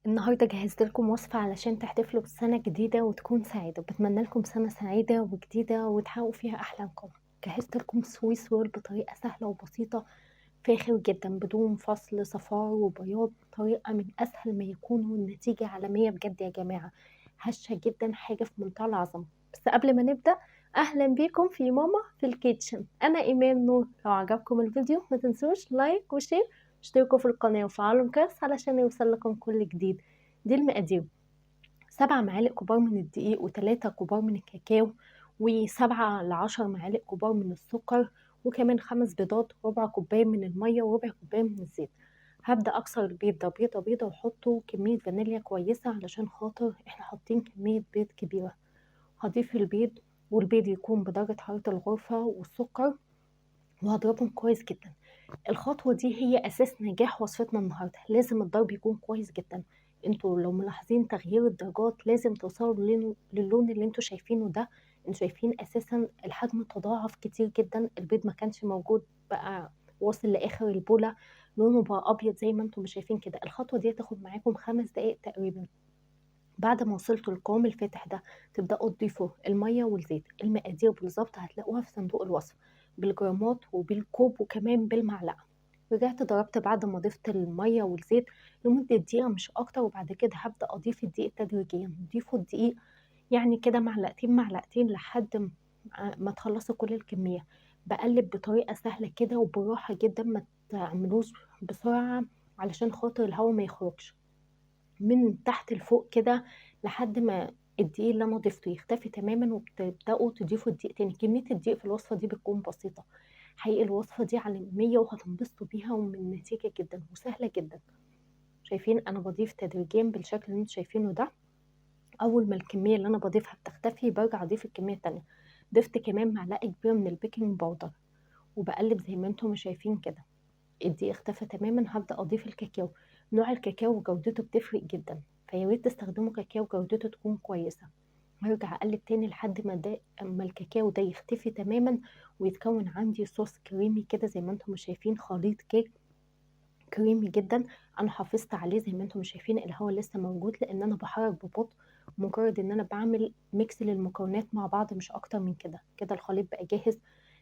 النهارده جهزت لكم وصفة علشان تحتفلوا بالسنة الجديدة وتكون سعيدة، بتمنى لكم سنة سعيدة وجديدة وتحققوا فيها أحلامكم. جهزت لكم سويس رول بطريقة سهلة وبسيطة، فاخر جدا بدون فصل صفار وبياض، طريقة من أسهل ما يكون والنتيجة عالمية بجد يا جماعة. هشة جدا، حاجة في منتهى العظمة. بس قبل ما نبدأ، أهلا بيكم في ماما في الكيتشن. أنا إيمان نور. لو عجبكم الفيديو ما تنسوش لايك وشير، اشتركوا في القناة وفعلوا الجرس علشان يوصل لكم كل جديد. دي المقادير: 7 معالق كبار من الدقيق، و3 كبار من الكاكاو، و7 ل10 معالق كبار من السكر، وكمان 5 بيضات، ربع كوباية من المية، وربع كوباية من الزيت. هبدأ أكسر البيض ده بيضة بيضة وأحطه كمية فانيليا كويسة علشان خاطر احنا حاطين كمية بيض كبيرة. هضيف البيض، والبيض يكون بدرجة حرارة الغرفة، والسكر، وهضربهم كويس جدا. الخطوة دي هي أساس نجاح وصفتنا النهاردة، لازم الضرب يكون كويس جدا. انتوا لو ملاحظين تغيير الدرجات لازم توصلوا للون اللي انتوا شايفينه ده. انتوا شايفين أساسا الحجم تضاعف كتير جدا، البيض ما كانش موجود بقى واصل لآخر البولة، لونه بقى أبيض زي ما انتوا مش شايفين كده. الخطوة دي هتاخد معاكم 5 دقايق تقريبا. بعد ما وصلتوا للقوام الفاتح ده، تبدأوا تضيفوا المية والزيت. المقادير بالظبط هتلاقوها في صندوق الوصف، بالجرامات وبالكوب وكمان بالمعلقة. رجعت ضربت بعد ما ضفت المية والزيت لمدة دقيقة مش أكتر، وبعد كده هبدأ أضيف الدقيق تدريجيا. ضيفوا الدقيق يعني كده معلقتين معلقتين لحد ما تخلصوا كل الكمية. بقلب بطريقة سهلة كده وبالراحة جدا، ما تعملوش بسرعة علشان خاطر الهواء ما يخرجش من تحت لفوق كده، لحد ما الدقيق اللي انا ضفته يختفي تماما، وبتبداوا تضيفوا الدقيق تاني. كميه الدقيق في الوصفه دي بتكون بسيطه حقيقي، الوصفه دي عالميه وهتنبسطوا بيها ومن النتيجه جدا وسهله جدا. شايفين انا بضيف تدريجيا بالشكل اللي انتوا شايفينه ده. اول ما الكميه اللي انا بضيفها بتختفي برجع اضيف الكميه التانية. ضفت كمان معلقه كبيره من البيكنج باودر، وبقلب زي ما انتم شايفين كده. الدقيق اختفى تماما، هبدأ أضيف الكاكاو. نوع الكاكاو وجودته بتفرق جدا، فياريت تستخدموا كاكاو جودته تكون كويسة. هرجع أقلب تاني لحد ما أما الكاكاو ده يختفي تماما، ويتكون عندي صوص كريمي كده زي ما انتم شايفين، خليط كيك كريمي جدا. أنا حافظت عليه زي ما انتم شايفين، الهواء لسه موجود لأن أنا بحرك ببطء، مجرد إن أنا بعمل ميكس للمكونات مع بعض مش أكتر من كده. كده الخليط بقى جاهز.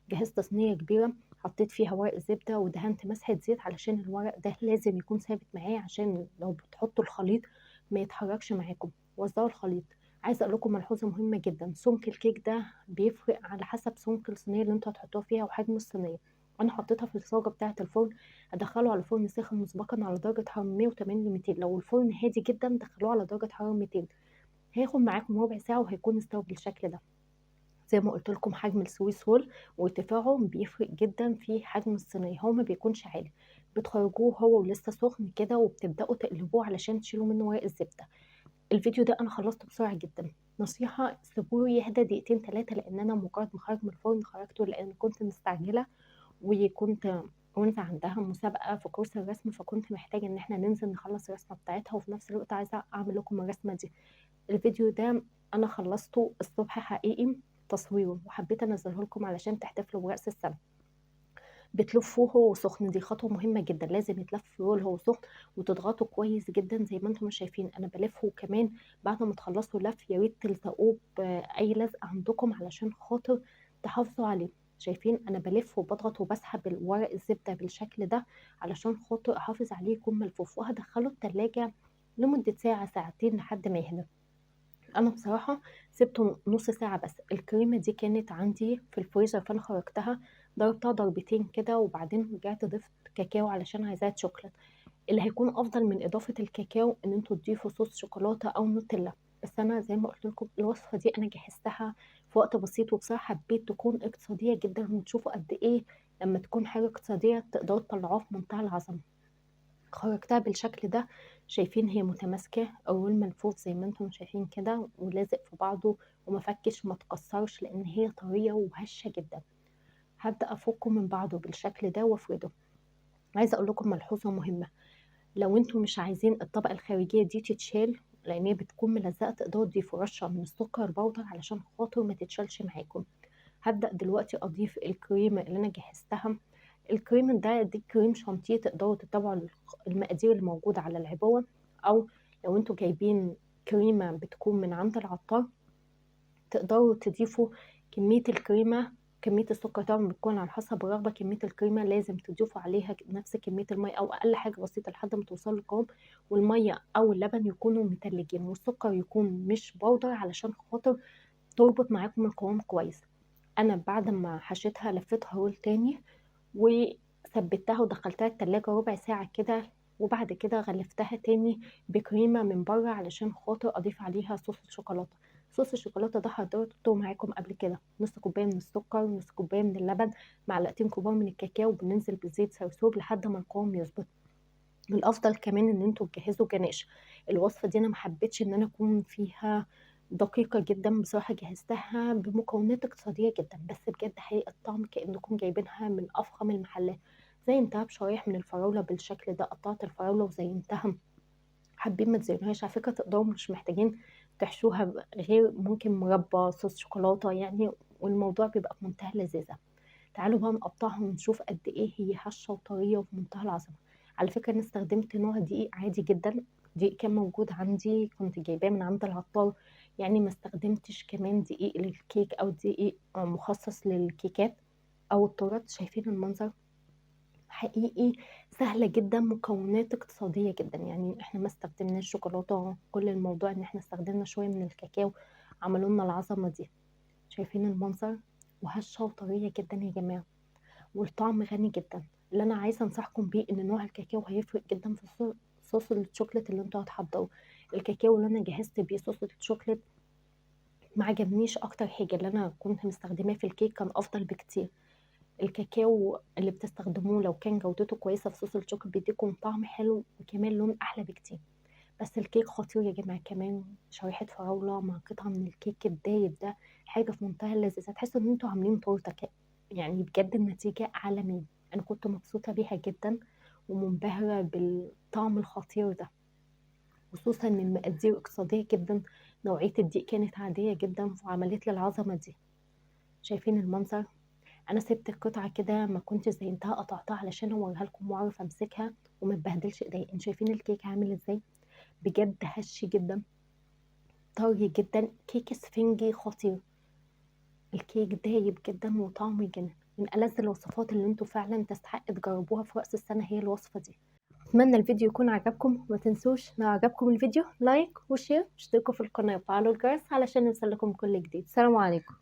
جهزت صينية كبيرة، حطيت فيها ورق زبدة ودهنت مسحة زيت، علشان الورق ده لازم يكون ثابت معايا عشان لو بتحطوا الخليط ما يتحركش معاكم. وزعوا الخليط. عايزه اقول لكم ملحوظه مهمه جدا: سمك الكيك ده بيفرق على حسب سمك الصينيه اللي انتوا هتحطوها فيها وحجم الصينيه. انا حطيتها في الصاجه بتاعه الفرن، ادخله على فرن ساخن مسبقا على درجه حراره 180 ل 200. لو الفرن هادي جدا دخلوه على درجه حراره 200. هياخد معاكم ربع ساعه وهيكون استوى بالشكل ده. زي ما قلت لكم حجم السويس رول وارتفاعه بيفرق جدا في حجم الصينيه، هو ما بيكونش عالي. بتخرجوه هو ولسه سخن كده، وبتبداوا تقلبوه علشان تشيلوا منه ورق الزبده. الفيديو ده انا خلصته بسرعه جدا. نصيحه: سيبوه يهدى دقيقتين 3، لان انا مجرد ما خرج من الفرن خرجته لان كنت مستعجله، وكنت وانت عندها مسابقة في كورس الرسم، فكنت محتاجة ان احنا ننزل نخلص الرسمة بتاعتها، وفي نفس الوقت عايزة اعمل لكم الرسمة دي. الفيديو ده انا خلصته الصبح حقيقي تصويره، وحبيت انزله لكم علشان تحتفلوا برأس السنة. بتلفوه هو سخن، دي خطوة مهمة جدا، لازم يتلف رول هو سخن، وتضغطوا كويس جدا زي ما انتم شايفين. انا بلفه كمان بعد ما تخلصوا لف، يا ريت تلزقوه بأي لزق عندكم علشان خاطر تحافظوا عليه. شايفين انا بلف وبضغط وبسحب الورق الزبدة بالشكل ده علشان خاطر احافظ عليه يكون ملفوف، وهدخله التلاجة لمدة ساعة ساعتين لحد ما يهدى. انا بصراحه سبته نص ساعه بس. الكريمه دي كانت عندي في الفريزر، فانا خرجتها ضربتها ضربتين كده، وبعدين رجعت ضفت كاكاو علشان عايزاها شوكليت. اللي هيكون افضل من اضافه الكاكاو ان انتوا تضيفوا صوص شوكولاته او نوتيلا. بس انا زي ما قلت لكم الوصفه دي انا جهزتها في وقت بسيط، وبصراحه حبيت تكون اقتصاديه جدا، وتشوفوا قد ايه لما تكون حاجه اقتصاديه تقدروا تطلعوها في منتهى العظمه. خرجتها بالشكل ده. شايفين هي متماسكة، أول ملفوف زي ما انتم شايفين كده ولازق في بعضه، وما فكش وما تكسرش لأن هي طرية وهشة جدا. هبدأ أفكه من بعضه بالشكل ده وأفرده. عايزة أقول لكم ملحوظة مهمة: لو انتم مش عايزين الطبقة الخارجية دي تتشال لأن هي بتكون ملزقة، تقدروا تضيفوا رشة من السكر البودر علشان خاطر ما تتشالش معاكم. هبدأ دلوقتي أضيف الكريمة اللي أنا جهزتها. الكريم ده دي كريم شانتيه، تقدروا تتبعوا المقادير اللي موجودة على العبوة، أو لو انتوا جايبين كريمة بتكون من عند العطار، تقدروا تضيفوا كمية الكريمة. كمية السكر طبعا بتكون على حسب الرغبة. كمية الكريمة لازم تضيفوا عليها نفس كمية المية أو أقل حاجة بسيطة لحد ما توصلوا للقوام، والمية أو اللبن يكونوا متلجين، والسكر يكون مش بودر علشان خاطر تربط معاكم القوام كويس. أنا بعد ما حشيتها لفتها رول تاني وثبتها ودخلتها التلاجة ربع ساعة كده، وبعد كده غلفتها تاني بكريمة من بره علشان خاطر أضيف عليها صوص الشوكولاتة. صوص الشوكولاتة ده حضرته معاكم قبل كده، نص كوباية من السكر، نص كوباية من اللبن، معلقتين كبار من الكاكاو، بننزل بزيت سرسوب لحد ما القوام يظبط. الافضل كمان ان انتوا تجهزوا جناش. الوصفه دي انا ما حبيتش ان انا اكون فيها دقيقه جدا، بصراحه جهزتها بمكونات اقتصاديه جدا، بس بجد حقيقه الطعم كانكم جايبينها من افخم المحلات. زينتها بشرايح من الفراوله بالشكل ده، قطعت الفراوله وزينتها. حابين ما تزينوهاش على فكره تقدروا مش محتاجين تحشوها غير ممكن مربى، صوص شوكولاته يعني، والموضوع بيبقى في منتهى اللذاذه. تعالوا بقى نقطعها ونشوف قد ايه هي هشة وطرية وفي منتهى العظمة. على فكرة انا استخدمت نوع دقيق عادي جدا، دقيق كان موجود عندي كنت جايباه من عند العطار، يعني ما استخدمتش كمان دقيق للكيك او دقيق مخصص للكيكات او التورت. شايفين المنظر؟ حقيقي سهلة جدا، مكونات اقتصادية جدا، يعني احنا ما استخدمناش شوكولاتة، كل الموضوع ان احنا استخدمنا شوية من الكاكاو عملوا لنا العظمة دي. شايفين المنظر؟ وهشة وطرية جدا يا جماعة، والطعم غني جدا. اللي انا عايزه انصحكم بيه ان نوع الكاكاو هيفرق جدا في صوص الشوكليت اللي انتوا هتحضروا. الكاكاو اللي انا جهزت بيه صوص الشوكليت ما عجبنيش. اكتر حاجه اللي انا كنت مستخدماه في الكيك كان افضل بكتير. الكاكاو اللي بتستخدموه لو كان جودته كويسه في صوص الشوكليت بيديكم طعم حلو وكمان لون احلى بكتير. بس الكيك خطير يا جماعه، كمان شريحه فراوله مع قطعه من الكيك الدايب ده حاجه في منتهى اللذاذه، تحسوا ان انتوا عاملين تورته يعني بجد النتيجه عالميه. انا كنت مبسوطه بيها جدا ومنبهره بالطعم الخطير ده، خصوصا ان المقادير اقتصاديه جدا. نوعيه الدقيق كانت عاديه جدا وعملت لي العظمه دي. شايفين المنظر؟ انا سبت القطعه كده ما كنتش زينتها، قطعتها علشان اوريها لكم واعرف امسكها وما تبهدلش ايديا. انتوا شايفين الكيك عامل ازاي؟ بجد هش جدا، طري جدا، كيك اسفنجي خطير. الكيك دايب جدا وطعمه يجنن، من ألذ الوصفات اللي انتوا فعلا تستحق تجربوها في رأس السنة هي الوصفة دي. اتمنى الفيديو يكون عجبكم، وما تنسوش لو عجبكم الفيديو لايك وشير واشتركوا في القناة وفعلوا الجرس علشان يوصلكم كل جديد. سلام عليكم.